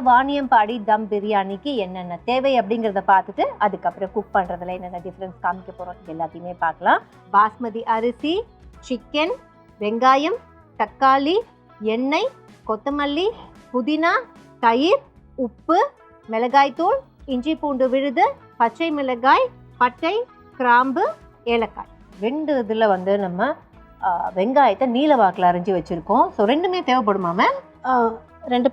வாணியம்பாடி தம் பிரியாணிக்கு என்னென்ன தேவை அப்படிங்கிறத பார்த்துட்டு அதுக்கப்புறம் குக் பண்ணுறதுல என்னென்ன டிஃப்ரென்ஸ் காமிக்க போகிறோம் எல்லாத்தையுமே பார்க்கலாம். பாஸ்மதி அரிசி, சிக்கன், வெங்காயம், தக்காளி, எண்ணெய், கொத்தமல்லி, புதினா, தயிர், உப்பு, மிளகாய்த்தூள், இஞ்சி பூண்டு விழுது, பச்சை மிளகாய், பட்டை, கிராம்பு, ஏலக்காய். 2 இதில் வந்து நம்ம வெங்காயத்தை நீல வாக்கில் அரைஞ்சி வச்சுருக்கோம். ஸோ 2மே தேவைப்படுமா மேம்? 2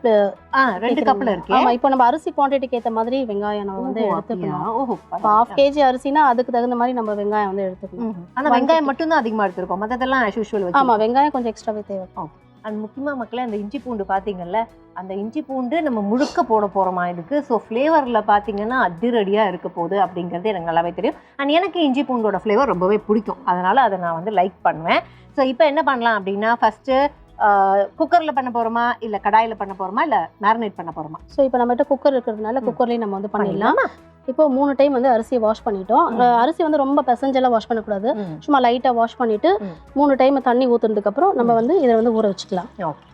கப்பில் இருக்கு. ஆமாம், இப்போ நம்ம அரிசி குவான்டிட்டிக்கு ஏற்ற மாதிரி வெங்காயம் நம்ம வந்து எடுத்துக்கணும். இப்போ 1/2 kg அரிசினா அதுக்கு தகுந்த மாதிரி நம்ம வெங்காயம் வந்து எடுத்துக்கணும். ஆனால் வெங்காயம் மட்டும்தான் அதிகமாக எடுத்துருக்கோம், மற்றதெல்லாம் ஆஸ் யூஷுவல் வச்சு. ஆமாம், வெங்காயம் கொஞ்சம் எக்ஸ்ட்ராவே தேவை. அண்ட் முக்கியமாக மக்களே அந்த இஞ்சி பூண்டு பார்த்தீங்கல்ல, அந்த இஞ்சி பூண்டு நம்ம முழுக்க போட போகிறோமா இதுக்கு. ஸோ ஃப்ளேவரில் பார்த்தீங்கன்னா அதிரடியாக இருக்க போகுது அப்படிங்கிறது எனக்கு நல்லாவே தெரியும். அண்ட் எனக்கு இஞ்சி பூண்டோட ஃப்ளேவர் ரொம்பவே பிடிக்கும், அதனால் அதை நான் வந்து லைக் பண்ணுவேன். ஸோ இப்போ என்ன பண்ணலாம் அப்படின்னா, ஃபஸ்ட்டு குக்கரில் பண்ண போகிறோமா இல்லை கடாயில் பண்ண போகிறோமா இல்லை மேரினேட் பண்ண போகிறோமா? ஸோ இப்போ நம்மகிட்ட குக்கர் இருக்கிறதுனால குக்கர்லேயும் நம்ம வந்து பண்ணிடலாம். இப்போ 3 டைம் வந்து அரிசியை வாஷ் பண்ணிட்டோம். அரிசி வந்து ரொம்ப பெசஞ்செல்லாம் வாஷ் பண்ணக்கூடாது, சும்மா லைட்டாக வாஷ் பண்ணிவிட்டு 3 டைம் தண்ணி ஊற்றுனதுக்கப்புறம் நம்ம வந்து இதை வந்து ஊற வச்சுக்கலாம். ஓகே,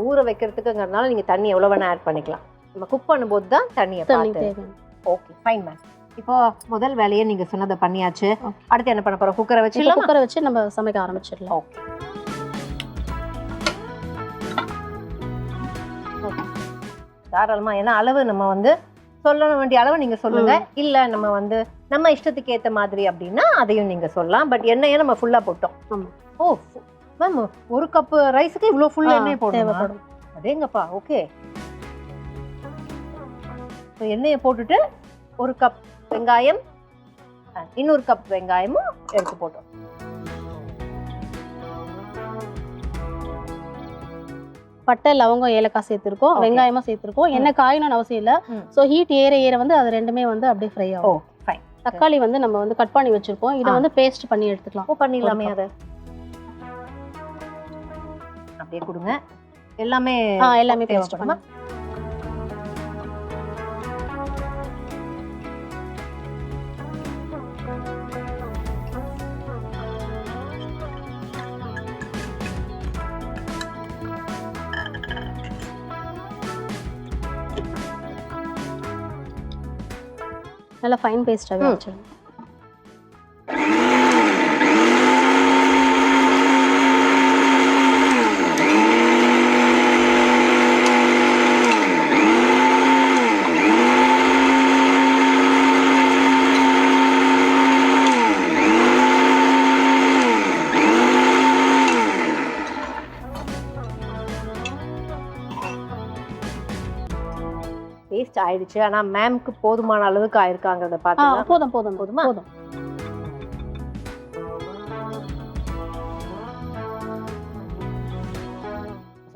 ஊற வைக்கிறதுக்குங்கிறதுனால நீங்கள் தண்ணி எவ்வளோ வேணால் ஆட் பண்ணிக்கலாம். நம்ம குக் பண்ணும்போது தான் தண்ணி தேவை. Okay fine ma'am. இப்போ முதல் வேலையை நீங்கள் சொன்னதை பண்ணியாச்சு. அடுத்து என்ன பண்ண போகிறோம்? குக்கரை வச்சு நம்ம சமைக்க ஆரம்பிச்சிடலாம். ஓகே, தாராளமாக. ஏன்னா அளவு நம்ம வந்து சொல்ல வேண்டிய அளவு நீங்கள் சொல்லுங்கள், இல்லை நம்ம வந்து நம்ம இஷ்டத்துக்கு ஏற்ற மாதிரி அப்படின்னா அதையும் நீங்கள் சொல்லலாம். பட் எண்ணெயை நம்ம ஃபுல்லாக போட்டோம். ஓ மேம், 1 கப்பு ரைஸுக்கு இவ்வளோ ஃபுல் எண்ணெய் போடணும்? அதேங்கப்பா. ஓகே, ஸோ எண்ணெயை போட்டுட்டு 1 கப் வெங்காயம், இன்னொரு கப் வெங்காயமும் எடுத்து போட்டோம். பட்டை, லவங்கம், ஏலக்காய் சேர்த்துருக்கோம், வெங்காயமா சேர்த்துருக்கோம். எண்ணெய் காயணும்னு அவசியம் இல்லை. ஸோ ஹீட் ஏற வந்து அது 2மே வந்து அப்படியே ஃப்ரை ஆகும். தக்காளி வந்து நம்ம வந்து கட் பண்ணி வச்சிருக்கோம், இதை வந்து பேஸ்ட் பண்ணி எடுத்துக்கலாம். பண்ணிடலாமே, அதை அப்படியே கொடுங்க. எல்லாமே பேஸ்ட் பண்ணி நல்லா ஃபைன் பேஸ்டாகவே வச்சிடணும். பேஸ்ட் ஆயிடுச்சு. ஆனால் மேம்க்கு போதுமான அளவுக்கு ஆயிருக்காங்கிறத பார்த்து போதுமா?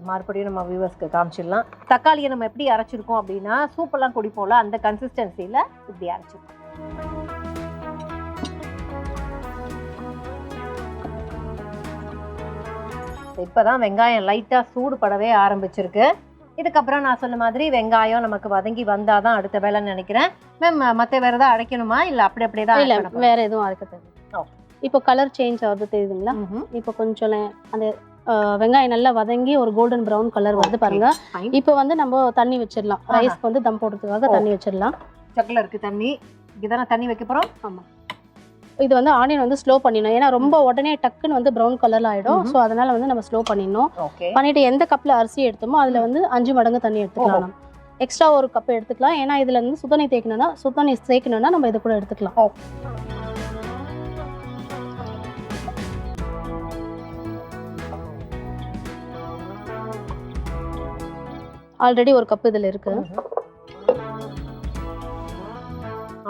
மறுபடியும் நம்ம வியூவர்ஸ்க்கு காமிச்சிடலாம். தக்காளியை நம்ம எப்படி அரைச்சிருக்கோம் அப்படின்னா, சூப்பெல்லாம் குடிப்போம்ல அந்த கன்சிஸ்டன்சியில் இப்படி அரைச்சிருக்கோம். இப்போதான் வெங்காயம் லைட்டாக சூடு படவே ஆரம்பிச்சிருக்கு. இதுக்கப்புறம் நான் சொன்ன மாதிரி வெங்காயம் நமக்கு வதங்கி வந்தால் தான் அடுத்த வேலைன்னு நினைக்கிறேன். மேம், மற்ற வேறு எதாவது அரைக்கணுமா இல்லை அப்படியே தான்? இல்லை, வேறு எதுவும் அரைக்க தேவை. இப்போ கலர் சேஞ்ச் ஆகுது தெரியுதுங்களா? இப்போ கொஞ்சம் அந்த வெங்காயம் நல்லா வதங்கி ஒரு கோல்டன் ப்ரௌன் கலர் வந்து பாருங்க. இப்போ வந்து நம்ம தண்ணி வச்சிடலாம். ரைஸ்க்கு வந்து தம் போடுறதுக்காக தண்ணி வச்சிடலாம். சக்கில் இருக்குது தண்ணி, இதுதானே தண்ணி வைக்க போகிறோம். ஆமாம், இது வந்து ஆனியன் வந்து ஸ்லோ பண்ணிடணும், ஏன்னா ரொம்ப உடனே டக்குன்னு வந்து ப்ரௌன் கலர்ல ஆயிடும். ஸோ அதனால வந்து நம்ம ஸ்லோ பண்ணிடணும். பண்ணிட்டு எந்த கப்பில் அரிசி எடுத்தோமோ அதில் வந்து 5 மடங்கு தண்ணி எடுத்துக்கலாம். எக்ஸ்ட்ரா 1 கப் எடுத்துக்கலாம், ஏன்னா இதில் இருந்து சுத்தண்ணி சேர்க்கணும்னா நம்ம இதை கூட எடுத்துக்கலாம். ஆல்ரெடி 1 கப் இதில் இருக்கு.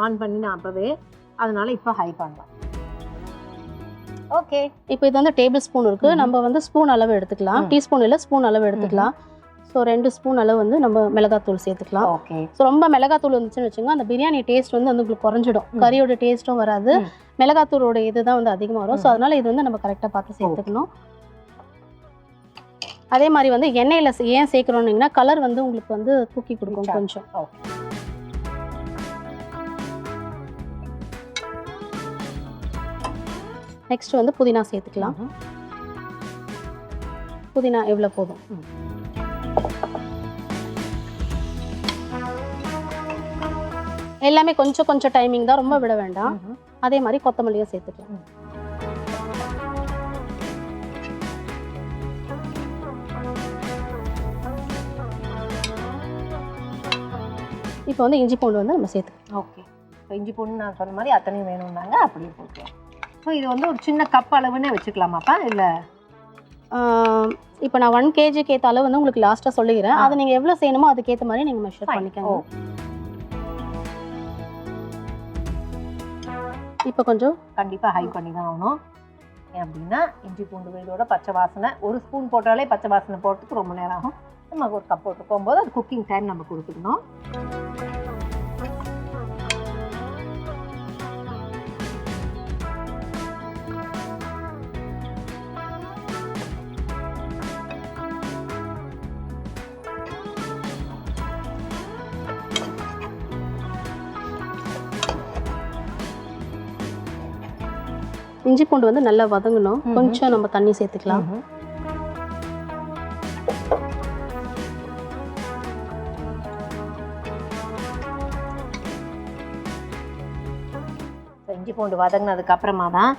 ஆன் பண்ணி நான் அப்பவே, அதனால இப்போ ஹை பண்ணலாம். ஓகே, இப்போ இது வந்து டேபிள் ஸ்பூன் இருக்கு, நம்ம வந்து ஸ்பூன் அளவு எடுத்துக்கலாம். டீஸ்பூன் இல்லை, ஸ்பூன் அளவு எடுத்துக்கலாம். ஸோ 2 ஸ்பூன் அளவு வந்து நம்ம மிளகாத்தூள் சேர்த்துக்கலாம். ஓகே, ஸோ ரொம்ப மிளகாத்தூள் வந்துச்சுன்னு வச்சுக்கோங்க, அந்த பிரியாணி டேஸ்ட் வந்து உங்களுக்கு குறைஞ்சிடும், கறியோட டேஸ்ட்டும் வராது, மிளகாத்தூளோட இதுதான் வந்து அதிகமாக வரும். ஸோ அதனால இது வந்து நம்ம கரெக்டாக பார்த்து சேர்த்துக்கணும். அதே மாதிரி வந்து எண்ணெயில் ஏன் சேர்க்குறோன்னீங்கன்னா கலர் வந்து உங்களுக்கு வந்து தூக்கி கொடுக்கும் கொஞ்சம். நெக்ஸ்ட் வந்து புதினா சேர்த்துக்கலாம். புதினா எவ்வளோ போதும். எல்லாமே கொஞ்சம் கொஞ்சம் டைமிங் தான், ரொம்ப விட வேண்டாம். அதே மாதிரி கொத்தமல்லியும் சேர்த்துக்கலாம். இப்போ வந்து இஞ்சி பூண்டு வந்து நம்ம சேர்த்துக்கலாம். ஓகே. ஸோ இஞ்சி பூண்டு நான் சொன்ன மாதிரி அத்தனையும் வேணும்னாங்க, அப்படியே போட்டுக்கலாம். ஸோ இது வந்து ஒரு சின்ன கப் அளவுன்னே வச்சுக்கலாமாப்பா இல்லை? இப்போ நான் 1 kgக்கு ஏற்ற அளவு வந்து உங்களுக்கு லாஸ்ட்டாக சொல்லிக்கிறேன். அதை நீங்கள் எவ்வளோ செய்யணுமோ அதுக்கேற்ற மாதிரி நீங்கள் மெஷர் பண்ணிக்கோங்க. இப்போ கொஞ்சம் கண்டிப்பாக ஹை பண்ணி தான் ஆகணும். ஏன் அப்படின்னா இஞ்சி பூண்டு விழுதோட பச்சை வாசனை, ஒரு ஸ்பூன் போட்டாலே பச்சை வாசனை போகிறதுக்கு ரொம்ப நேரம் ஆகும். நம்ம ஒரு கப் போட்டுருக்கும் போது அது குக்கிங் டைம் நம்ம கொடுத்துக்கணும். இஞ்சி பூண்டு வந்து நல்லா வதங்கணும். கொஞ்சம் நம்ம தண்ணி சேர்த்துக்கலாம். இஞ்சி பூண்டு வதங்கினதுக்கு அப்புறமா தான்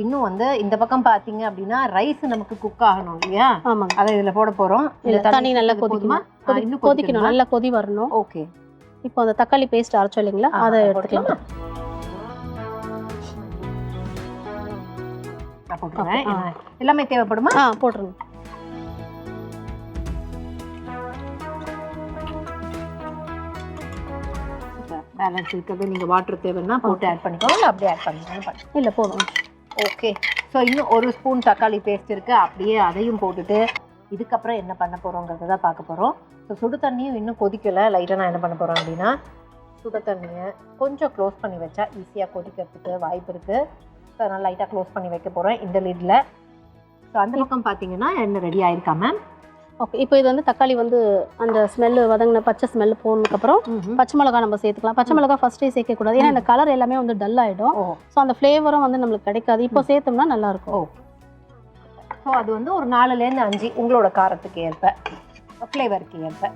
இன்னும் வந்து இந்த பக்கம் பார்த்தீங்க அப்படின்னா ரைஸ் நமக்கு குக் ஆகணும் இல்லையா? ஆமாங்க. அதை இதில் போட போகிறோம். தண்ணி நல்லா கொதிக்கணும். இன்னும் கொதிக்கணும், நல்லா கொதி வரணும். ஓகே. இப்போ அந்த தக்காளி பேஸ்ட் அரைச்சோம் இல்லைங்களா, அதை எடுத்துக்கலாம். எல்லாமே தேவைப்படுமா? போட்டுருங்க. பேலன்ஸ் இருக்கிறது நீங்கள் வாட்டர் தேவைன்னா போட்டு ஆட் பண்ணிக்கோங்க, இல்லை அப்படியே ஆட் பண்ணிக்கோங்க. இல்லை போதும். ஓகே. ஸோ இன்னும் ஒரு ஸ்பூன் தக்காளி பேஸ்ட் இருக்குது, அப்படியே அதையும் போட்டுட்டு இதுக்கப்புறம் என்ன பண்ண போகிறோங்கிறத தான் பார்க்க போகிறோம். ஸோ சுடு தண்ணியும் இன்னும் கொதிக்கலை. லைட்டாக நான் என்ன பண்ண போகிறேன் அப்படின்னா சுடு தண்ணியை கொஞ்சம் க்ளோஸ் பண்ணி வச்சா ஈஸியாக கொதிக்கிறதுக்கு வாய்ப்பு இருக்குது. ஸோ அதனால் லைட்டாக க்ளோஸ் பண்ணி வைக்க போகிறேன் இந்த லிட்டில். ஸோ அந்த பக்கம் பார்த்தீங்கன்னா என்ன ரெடி ஆயிருக்கா மேம்? ஓகே. இப்போ இது வந்து தக்காளி வந்து அந்த ஸ்மெல்லு வதங்கின பச்சை ஸ்மெல்லு போனதுக்கப்புறம் பச்சை மிளகா நம்ம சேர்த்துக்கலாம். பச்சை மிளகா ஃபர்ஸ்டே சேர்க்கக்கூடாது, ஏன்னா இந்த கலர் எல்லாமே வந்து டல் ஆகிடும். ஸோ அந்த ஃப்ளேவரும் வந்து நம்மளுக்கு கிடைக்காது. இப்போ சேர்த்தோம்னா நல்லாயிருக்கும். ஸோ அது வந்து ஒரு 4லேருந்து 5 உங்களோட காரத்துக்கு ஏற்ப, ஃப்ளேவருக்கு ஏற்ப.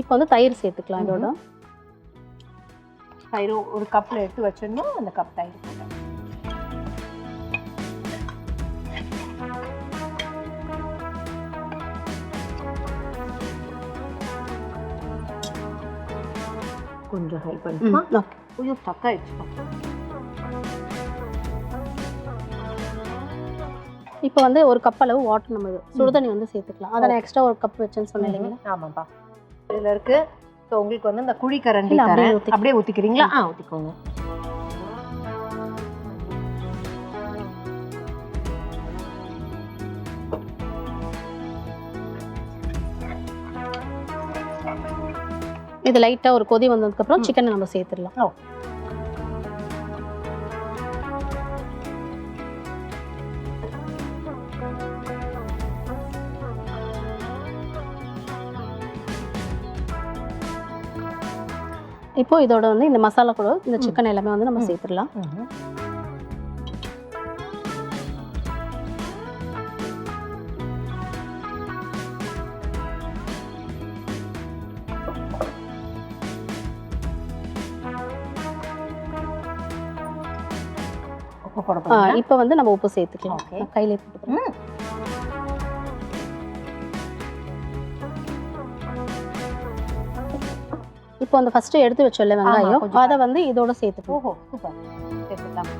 இப்போ வந்து தயிர் சேர்த்துக்கலாம். இதோட தயிர் ஒரு கப்பில் எடுத்து வச்சிடணும். அந்த கப் தயிர் போட்டேன். கொஞ்சம் ஹெல்ப் பண்ணிக்கலாம். கொஞ்சம் தக்காயிடுச்சு. இப்போ வந்து ஒரு கப் அளவு வாட்டர் நம்ம சுடுதண்ணி வந்து சேர்த்துக்கலாம். அதை நான் எக்ஸ்ட்ரா ஒரு கப் வச்சேன்னு சொன்னேன் இல்லைங்களா? ஆமாப்பா, இதில் இருக்குது. ஸோ உங்களுக்கு வந்து அந்த குழி கரண்டி அப்படியே ஊற்றிக்கிறீங்களா? ஊற்றிக்கோங்க. இது லைட்டாக ஒரு கொதி வந்ததுக்கப்புறம் சிக்கனை நம்ம சேர்த்துடலாம். இப்போ இதோட வந்து இந்த மசாலா கூட இந்த சிக்கன் எல்லாமே வந்து நம்ம சேர்த்துடலாம். இப்போ வந்து நம்ம உப்பு சேர்த்துக்கலாம். கையிலே போட்டுக்கலாம். இப்போ அந்த ஃபர்ஸ்ட் எடுத்து வச்சோம்ல வெங்காயம், அதை வந்து இதோட சேர்த்துப்போம். ஓஹோ, சூப்பர். சேர்த்துக்கலாம்.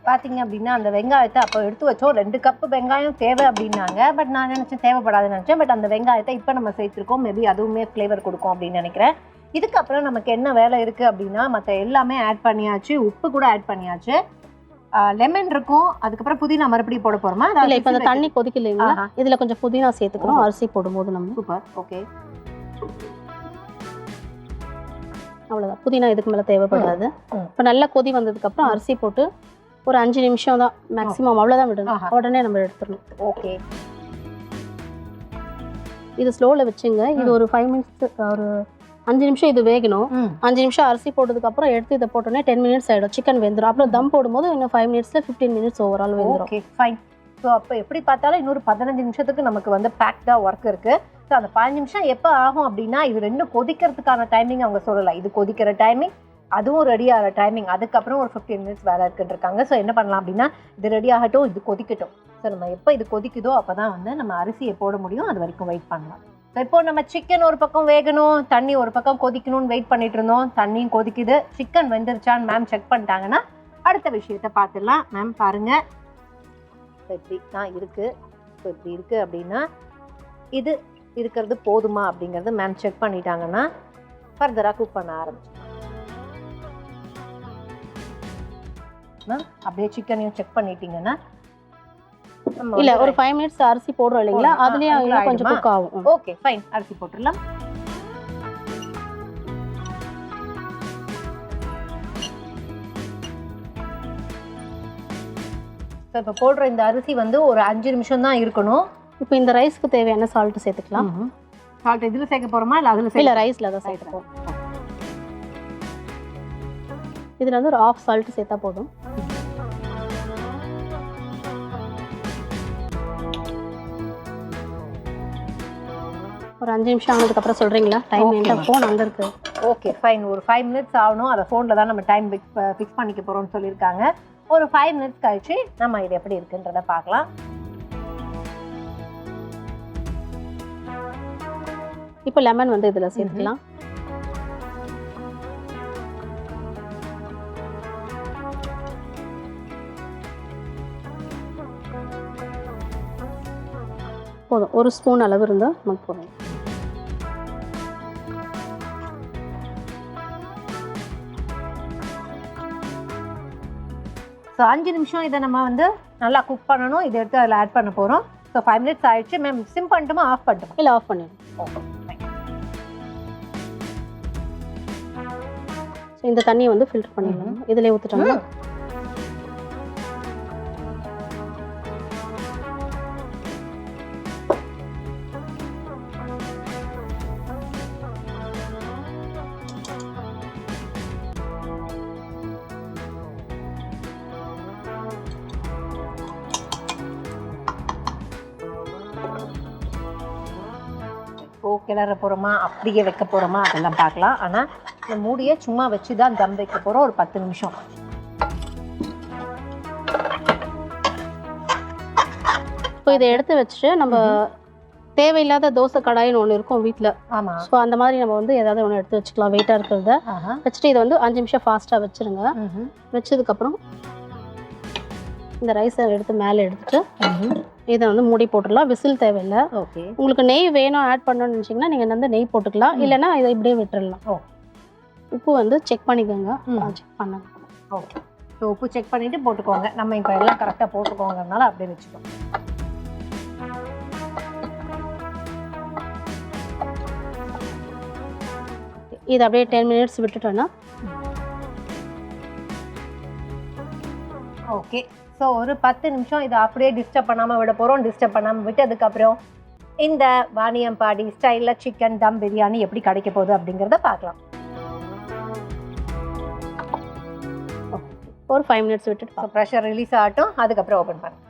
பார்த்தீங்க அப்படின்னா அந்த வெங்காயத்தை அப்போ எடுத்து வச்சோம். 2 கப்பு வெங்காயம் தேவை அப்படின்னாங்க. பட் நான் நினச்சேன் தேவைப்படாதுன்னு நினச்சேன். பட் அந்த வெங்காயத்தை இப்போ நம்ம சேர்த்துருக்கோம். மேபி அதுவுமே ஃப்ளேவர் கொடுக்கும் அப்படின்னு நினைக்கிறேன். இதுக்கப்புறம் நமக்கு என்ன வேலை இருக்குது அப்படின்னா மற்ற எல்லாமே ஆட் பண்ணியாச்சு. உப்பு கூட ஆட் பண்ணியாச்சு. லெமன் இருக்கும். அதுக்கப்புறம் புதினா மறுபடியும் போட போகிறோமா? இல்லை, இப்போ அந்த தண்ணி கொதிக்கலைங்களா, இதில் கொஞ்சம் புதினா சேர்த்துக்கிறோம் அரிசி போடும்போது நம்ம. சூப்பர். ஓகே, அவ்வளோதான். புதினா இதுக்கு மேலே தேவைப்படாது. இப்போ நல்லா கொதி வந்ததுக்கப்புறம் அரிசி போட்டு ஒரு 5 நிமிஷம் தான் மேக்ஸிமம், அவ்வளோதான் விடணும். உடனே நம்ம எடுத்துடணும். ஓகே. இது ஸ்லோவில் வச்சுங்க. இது ஒரு 5 மினிட்ஸ், ஒரு 5 நிமிஷம் இது வேகணும். 5 நிமிஷம் அரிசி போட்டதுக்கு அப்புறம் எடுத்து இதை போட்டோன்னே 10 மினிட்ஸ் ஆயிடும். சிக்கன் வெந்துடும். அப்புறம் தம் போடும்போது இன்னும் 5 மினிட்ஸ்ல 15 மினிட்ஸ் ஓவரால் வெந்துடும். Okay fine. ஸோ அப்போ எப்படி பார்த்தாலும் இன்னொரு 15 நிமிஷத்துக்கு நமக்கு வந்து பேக்டாக ஒர்க் இருக்கு. ஸோ அந்த 15 நிமிஷம் எப்போ ஆகும் அப்படின்னா இது ரெண்டும் கொதிக்கிறதுக்கான டைமிங் அவங்க சொல்லலை. இது கொதிக்கிற டைமிங், அதுவும் ரெடி ஆகிற டைமிங், அதுக்கப்புறம் ஒரு 15 மினிட்ஸ் வேலை இருக்குன்னு இருக்காங்க. ஸோ என்ன பண்ணலாம் அப்படின்னா இது ரெடி ஆகட்டும், இது கொதிக்கட்டும். ஸோ நம்ம எப்போ இது கொதிக்குதோ அப்போ தான் வந்து நம்ம அரிசியை போட முடியும். அது வரைக்கும் வெயிட் பண்ணலாம். ஸோ இப்போ நம்ம சிக்கன் ஒரு பக்கம் வேகணும், தண்ணி ஒரு பக்கம் கொதிக்கணும்னு வெயிட் பண்ணிட்டு இருந்தோம். தண்ணியும் கொதிக்குது, சிக்கன் வெந்துருச்சான்னு மேம் செக் பண்ணிட்டாங்கன்னா அடுத்த விஷயத்த பார்த்துடலாம். மேம் பாருங்க, இப்போ இப்படி தான் இருக்கு. இப்போ இப்படி இருக்கு அப்படின்னா இது இருக்கிறது போதுமா அப்படிங்கிறது மேம் செக் பண்ணிட்டாங்கன்னா ஃபர்தராக குக் பண்ண ஆரம்பிச்சு. மேம் அப்படியே சிக்கனையும் செக் பண்ணிட்டீங்கன்னா இல்ல ஒரு 5 மினிட்ஸ் அரிசி போடுறோம் இல்லைங்களா, அதுலயே கொஞ்சம் குக் ஆகும். ஓகே ஃபைன், அரிசி போட்டுடலாம். இப்போ போடுற இந்த அரிசி வந்து ஒரு 5 நிமிஷம் தான் இருக்கணும். இப்போ இந்த ரைஸ்க்கு தேவையான சால்ட் சேர்த்துக்கலாம். சால்ட் இதில் சேர்க்க போறோமா இல்லை அதில்? இல்லை, ரைஸ்ல தான் சேர்த்துப்போம். இதில் வந்து ஒரு 1/2 சால்ட் சேர்த்தா போதும். ஒரு 5 நிமிஷம் ஆனதுக்கப்புறம் சொல்கிறீங்களா? டைம் என்ன? ஃபோன் அங்கே இருக்குது. Okay fine. ஒரு 5 மினிட்ஸ் ஆகணும். அதை ஃபோனில் தான் நம்ம டைம் ஃபிக்ஸ் பண்ணிக்க போகிறோம்னு சொல்லியிருக்காங்க. ஒரு 5 மினிட்ஸ் கழிச்சு நம்ம இது எப்படி இருக்குன்றத பார்க்கலாம். இப்போ லெமன் வந்து இதில் சேர்த்துக்கலாம். போதும், ஒரு ஸ்பூன் அளவு இருந்தால் நமக்கு போதும். ஸோ 5 நிமிஷம் இதை நம்ம வந்து நல்லா குக் பண்ணணும். இதை எடுத்து அதில் ஆட் பண்ண போகிறோம். ஸோ 5 மினிட்ஸ் ஆயிடுச்சு. மேம் சிம் பண்ணிட்டுமா ஆஃப் பண்ணிட்டுமா? இல்லை, ஆஃப் பண்ணிடுங்க. ஓகே. ஸோ இந்த தண்ணியை வந்து ஃபில்டர் பண்ணிடலாம். இதிலே ஊற்றிட்டோம்னா கிளற போகிறோமா அப்படியே வைக்க போகிறோமா அதெல்லாம் பார்க்கலாம். ஆனால் இந்த மூடியை சும்மா வச்சு தான் தம் வைக்க போகிறோம் ஒரு 10 நிமிஷம். இப்போ இதை எடுத்து வச்சுட்டு நம்ம தேவையில்லாத தோசை கடாயின்னு ஒன்று இருக்கும் வீட்டில். ஆமாம். ஸோ அந்த மாதிரி நம்ம வந்து ஏதாவது ஒன்று எடுத்து வச்சுக்கலாம், வெயிட்டாக இருக்கிறத வச்சுட்டு இதை வந்து 5 நிமிஷம் ஃபாஸ்ட்டாக வச்சுருங்க. வச்சதுக்கப்புறம் இந்த ரைஸை எடுத்து மேலே எடுத்துட்டு இதை வந்து மூடி போட்டுடலாம். விசில் தேவையில்லை. ஓகே. உங்களுக்கு நெய் வேணும் ஆட் பண்ணணும்னு நினச்சிங்கன்னா நீங்கள் வந்து நெய் போட்டுக்கலாம், இல்லைன்னா இதை இப்படியே விட்டுடலாம். உப்பு வந்து செக் பண்ணிக்கோங்க. செக் பண்ணுங்க. ஓகே. ஸோ உப்பு செக் பண்ணிவிட்டு போட்டுக்கோங்க. நம்ம இப்போ எல்லாம் கரெக்டாக போட்டுக்கோங்கிறதுனால அப்படியே வச்சுக்கோங்க. இது அப்படியே 10 மினிட்ஸ் விட்டுட்டோன்னா ஓகே. ஸோ ஒரு 10 நிமிஷம் இதை அப்படியே டிஸ்டர்ப் பண்ணாமல் விட போகிறோம். டிஸ்டர்ப் பண்ணாமல் விட்டதுக்கப்புறம் இந்த வாணியம்பாடி ஸ்டைலில் சிக்கன் தம் பிரியாணி எப்படி கிடைக்க போகுது அப்படிங்கிறத பார்க்கலாம். ஒரு 5 மினிட்ஸ் விட்டுட்டு ஸோ ப்ரெஷர் ரிலீஸ் ஆகட்டும், அதுக்கப்புறம் ஓப்பன் பண்ணலாம்.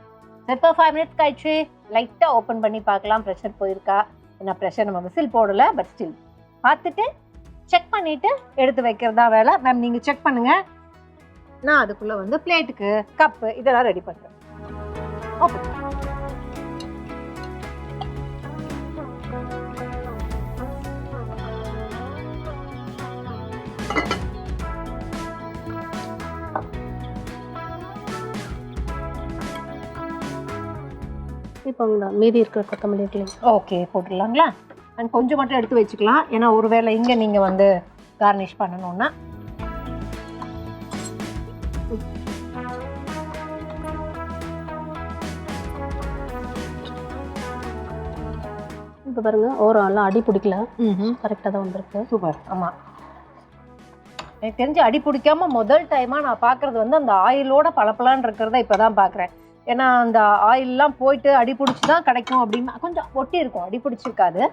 இப்போ 5 மினிட்ஸ் கழிச்சு லைட்டாக ஓப்பன் பண்ணி பார்க்கலாம் ப்ரெஷர் போயிருக்கா. ஏன்னா ப்ரெஷர் நம்ம விசில் போடலை, பட் ஸ்டில் பார்த்துட்டு செக் பண்ணிவிட்டு எடுத்து வைக்கிறதா வேலை. மேம் நீங்கள் செக் பண்ணுங்கள், நான் அதுக்குள்ளே வந்து பிளேட்டுக்கு கப்பு இதெல்லாம் ரெடி பண்ணுறேன். ஓகே. இப்போ மீதி இருக்கிற கொத்தமல்லி இருக்குல்லைங்க, ஓகே போட்டுடலாங்களா? அண்ட் கொஞ்சம் மட்டும் எடுத்து வச்சுக்கலாம், ஏன்னா ஒருவேளை இங்கே நீங்கள் வந்து கார்னிஷ் பண்ணணுன்னா. இப்போ பாருங்க ஓரெல்லாம் அடி பிடிக்கல, கரெக்டாக தான் வந்திருக்கு. சூப்பர். ஆமாம், எனக்கு தெரிஞ்சு அடி பிடிக்காமல் முதல் டைமாக நான் பார்க்குறது வந்து அந்த ஆயிலோட பளபளன்னு இருக்கிறத இப்போ தான் பார்க்குறேன். ஏன்னா அந்த ஆயிலெலாம் போயிட்டு அடி பிடிச்சி தான் கிடைக்கும் அப்படின்னு கொஞ்சம் ஒட்டி இருக்கும், அடி பிடிச்சிருக்காது.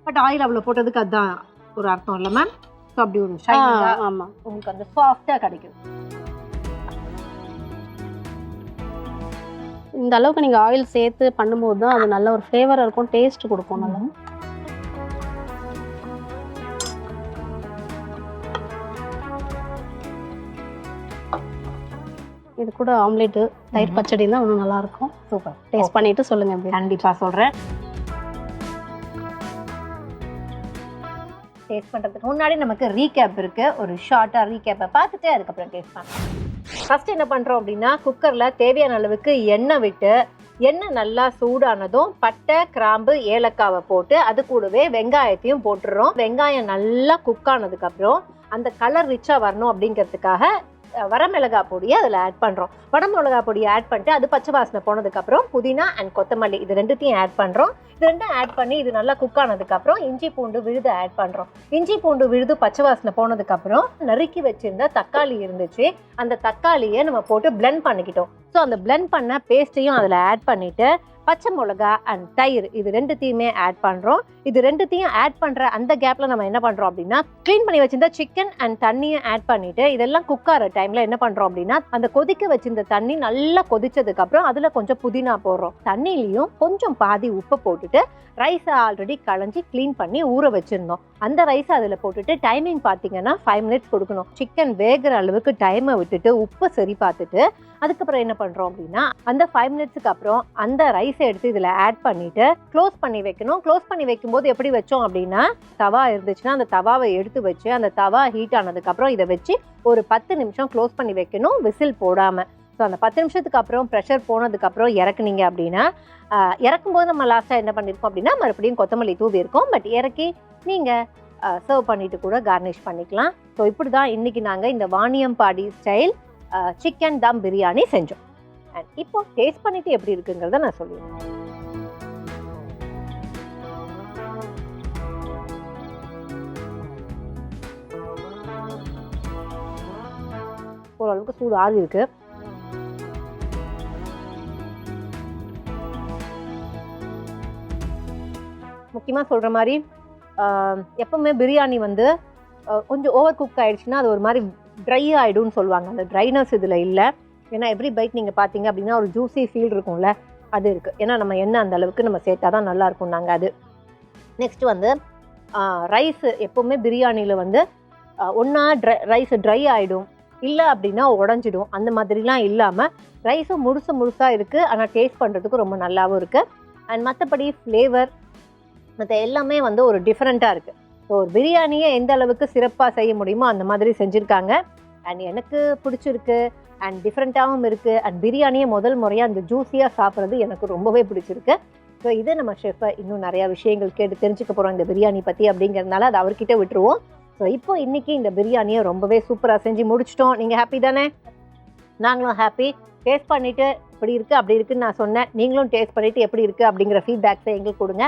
பட் ஆயில் அவ்வளோ போட்டதுக்கு அதுதான் ஒரு அர்த்தம் இல்லை மேம். ஸோ அப்படி ஒரு ஷைனிங்காக ஆமா உங்களுக்கு அந்த சாஃப்டாக கிடைக்கும். இந்த அளவுக்கு நீங்க ஆயில் சேர்த்து பண்ணும்போது தான் அது நல்ல ஒரு ஃப்ளேவரா இருக்கும், டேஸ்ட் கொடுக்கும் நல்லா. இது கூட ஆம்லேட் தயிர் பச்சடி தான் இன்னும் நல்லா இருக்கும். சூப்பர். டேஸ்ட் பண்ணிட்டு சொல்லுங்க எப்படி. கண்டிப்பாக சொல்கிறேன். டேஸ்ட் பண்ணுறதுக்கு முன்னாடி நமக்கு ரீகேப் இருக்குது. ஒரு ஷார்ட்டாக ரீகேப்பை பார்த்துட்டு அதுக்கப்புறம் டேஸ்ட் பண்ணலாம். ஃபஸ்ட் என்ன பண்ணுறோம் அப்படின்னா, குக்கரில் தேவையான அளவுக்கு எண்ணெய் விட்டு, எண்ணெய் நல்லா சூடானதும் பட்டை, கிராம்பு, ஏலக்காவை போட்டு அது கூடவே வெங்காயத்தையும் போட்டுடுறோம். வெங்காயம் நல்லா குக் ஆனதுக்கப்புறம் அந்த கலர் ரிச்சாக வரணும் அப்படிங்கிறதுக்காக வரமிளகா பொடியை அதில் ஆட் பண்ணுறோம். வரமிளகா பொடியை ஆட் பண்ணிட்டு அது பச்சை வாசனை போனதுக்கப்புறம் புதினா அண்ட் கொத்தமல்லி இது ரெண்டுத்தையும் ஆட் பண்ணுறோம். இது ரெண்டும் ஆட் பண்ணி இது நல்லா குக் ஆனதுக்கப்புறம் இஞ்சி பூண்டு விழுது ஆட் பண்ணுறோம். இஞ்சி பூண்டு விழுது பச்சை வாசனை போனதுக்கப்புறம் நறுக்கி வச்சிருந்த தக்காளி இருந்துச்சு, அந்த தக்காளியை நம்ம போட்டு பிளெண்ட் பண்ணிக்கிட்டோம். ஸோ அந்த பிளெண்ட் பண்ண பேஸ்ட்டையும் அதில் ஆட் பண்ணிவிட்டு பச்சை மிளகா அண்ட் தயிர் இது ரெண்டுத்தையுமே ஆட் பண்ணுறோம். இது ரெண்டுத்தையும் ஆட் பண்ணுற அந்த கேப்பில் நம்ம என்ன பண்ணுறோம் அப்படின்னா, க்ளீன் பண்ணி வச்சிருந்த சிக்கன் அண்ட் தண்ணியை ஆட் பண்ணிவிட்டு இதெல்லாம் குக் ஆகிற டைமில் என்ன பண்ணுறோம் அப்படின்னா, அந்த கொதிக்க வச்சிருந்த தண்ணி நல்லா கொதிச்சதுக்கப்புறம் அதில் கொஞ்சம் புதினா போடுறோம். தண்ணியிலையும் கொஞ்சம் பாதி உப்பு போட்டுட்டு ரைஸை ஆல்ரெடி களைஞ்சி க்ளீன் பண்ணி ஊற வச்சுருந்தோம். அந்த ரைஸை அதில் போட்டுட்டு டைமிங் பார்த்தீங்கன்னா 5 மினிட்ஸ் கொடுக்கணும். சிக்கன் வேகிற அளவுக்கு டைமை விட்டுட்டு உப்பு சரி பார்த்துட்டு அதுக்கப்புறம் என்ன பண்ணுறோம் அப்படின்னா, அந்த 5 மினிட்ஸுக்கு அப்புறம் அந்த ரைஸை எடுத்து இதில் ஆட் பண்ணிவிட்டு க்ளோஸ் பண்ணி வைக்கணும். க்ளோஸ் பண்ணி வைக்கும்போது எப்படி வச்சோம் அப்படின்னா, தவா இருந்துச்சுன்னா அந்த தவாவை எடுத்து வச்சு அந்த தவா ஹீட் ஆனதுக்கப்புறம் இதை வச்சு ஒரு 10 நிமிஷம் க்ளோஸ் பண்ணி வைக்கணும், விசில் போடாமல். ஸோ அந்த 10 நிமிஷத்துக்கு அப்புறம் ப்ரெஷர் போனதுக்கப்புறம் இறக்குனீங்க அப்படின்னா, இறக்கும்போது நம்ம லாஸ்ட்டாக என்ன பண்ணியிருக்கோம் அப்படின்னா மறுபடியும் கொத்தமல்லி தூவி இருக்கோம். பட் இறக்கி நீங்கள் சர்வ் பண்ணிவிட்டு கூட கார்னிஷ் பண்ணிக்கலாம். ஸோ இப்படி தான் இன்றைக்கி நாங்கள் இந்த வாணியம்பாடி ஸ்டைல் சிக்கன் தம் பிரியாணி செஞ்சோம். அண்ட் இப்போ டேஸ்ட் பண்ணிவிட்டு எப்படி இருக்குங்கிறத நான் சொல்லிடுறேன். ஓரளவுக்கு சூடு ஆறி இருக்குது. முக்கியமாக சொல்கிற மாதிரி எப்பவுமே பிரியாணி வந்து கொஞ்சம் ஓவர் குக் ஆகிடுச்சுன்னா அது ஒரு மாதிரி ட்ரை ஆகிடும்னு சொல்லுவாங்க. அந்த ட்ரைனஸ் இதில் இல்லை. ஏன்னா எவ்ரி பைட் நீங்கள் பார்த்தீங்க அப்படின்னா ஒரு ஜூஸி ஃபீல் இருக்கும்ல, அது இருக்குது. ஏன்னா நம்ம எண்ணெய் அந்த அளவுக்கு நம்ம சேர்த்தா தான் நல்லாயிருக்கும். நாங்கள் அது நெக்ஸ்ட் வந்து ரைஸு எப்போவுமே பிரியாணியில் வந்து ஒன்றா ரைஸு ட்ரை ஆகிடும், இல்லை அப்படின்னா உடஞ்சிடும். அந்த மாதிரிலாம் இல்லாமல் ரைஸும் முழுசாக இருக்குது. ஆனால் டேஸ்ட் பண்ணுறதுக்கு ரொம்ப நல்லாவும் இருக்குது. அண்ட் மற்றபடி ஃப்ளேவர் மற்ற எல்லாமே வந்து ஒரு டிஃப்ரெண்ட்டாக இருக்குது. ஸோ ஒரு பிரியாணியை எந்த அளவுக்கு சிறப்பாக செய்ய முடியுமோ அந்த மாதிரி செஞ்சுருக்காங்க. அண்ட் எனக்கு பிடிச்சிருக்கு அண்ட் டிஃப்ரெண்ட்டாகவும் இருக்குது. அண்ட் பிரியாணியை முதல் முறையாக அந்த ஜூஸியாக சாப்பிட்றது எனக்கு ரொம்பவே பிடிச்சிருக்கு. ஸோ இது நம்ம ஷெஃப்பை இன்னும் நிறையா விஷயங்கள் கேட்டு தெரிஞ்சுக்க போகிறோம் இந்த பிரியாணி பற்றி. அப்படிங்கிறதுனால அது அவர்கிட்ட விட்டுருவோம். ஸோ இப்போ இன்றைக்கி இந்த பிரியாணியை ரொம்பவே சூப்பராக செஞ்சு முடிச்சிட்டோம். நீங்கள் ஹாப்பி தானே? நாங்களும் ஹாப்பி. டேஸ்ட் பண்ணிவிட்டு இப்படி இருக்குது அப்படி இருக்குதுன்னு நான் சொன்னேன். நீங்களும் டேஸ்ட் பண்ணிவிட்டு எப்படி இருக்குது அப்படிங்கிற ஃபீட்பேக்ஸை எங்களுக்கு கொடுங்க.